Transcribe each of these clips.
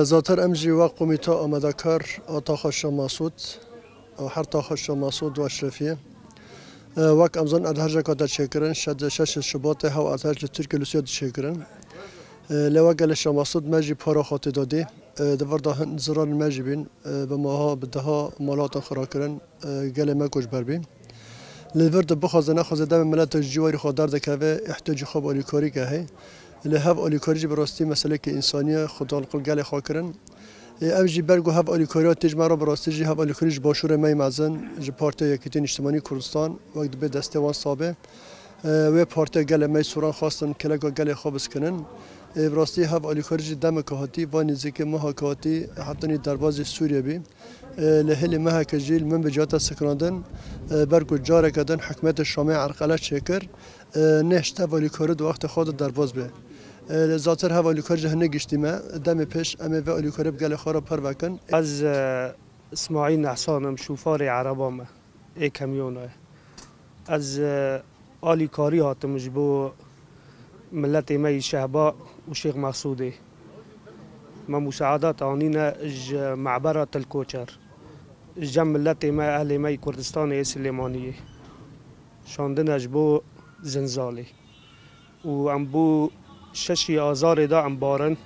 زاتر امجی و قومیتا آمده کار آتا شاه مسعود هر تا شاه مسعود و اشرفیه وقت امزان ادهر جکات شکرن شد شش شباط هوا ادهر ترکیه روسیه شکرن لواجل شاه مسعود مجی پارا خاطر دادی دور دهن زران مجی بین به ماها بدها مالات خراکرن گل مکوش بربین لورد بخوازه نخوازه دم ملت جواری خودار دکوه احتیاج خوب آلیکاری که هی لهف آلیکاری براستی مسئله که انسانی خدا القل گل خاکرن امجی برگو هف آلیکاریات تجمع را براستی جی هف آلیکاریش باشور می مزن جی پارتی یکیتین اجتماعی کردستان وقت به دسته وان صابه و پارتی گل می سوران خواستن کلگا گل خوابس کنن براستی هف آلیکاریش دم کهاتی و نزدیک ماه کهاتی حتی دروازه سوریه بی لهل ماه کجیل من بجات سکراندن برگو جاره کردن حکمت شامی عرقلت شکر نشته آلیکاری وقت خود درواز به زاتر هوا آلیکاری جهنه گشتیمه دم پیش امه و آلیکاری بگل خارا پر وکن از اسماعیل نحسانم شوفار عربامه ای کمیونه از آلیکاری هاتم جبو ملت می شهبا و شیخ مسعودی ما مساعدات آنینا معبر تلکوچر جم ملت ما اهل می کردستان سلیمانیه شاندن اجبو زنزالی و ام بو ششی آزار دا ام بارن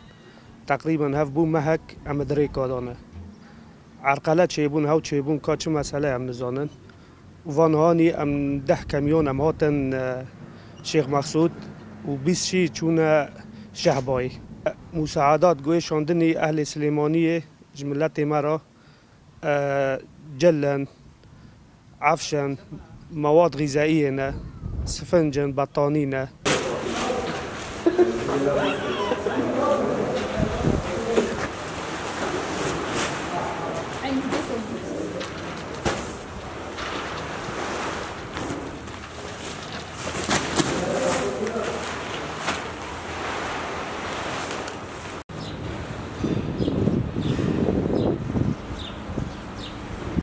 تقریبا هف بو مهک ام دری کادانه عرقله چیبون هاو چیبون کا چه مسئله ام نزانن وانهانی ام 10 کمیون ام هاتن شیخ مسعود و 20 شی چون شهبایی مساعدات گوی شاندنی اهل سلیمانیه جملت مرا جلن عفشن مواد غذائیه نه سفنجن بطانینه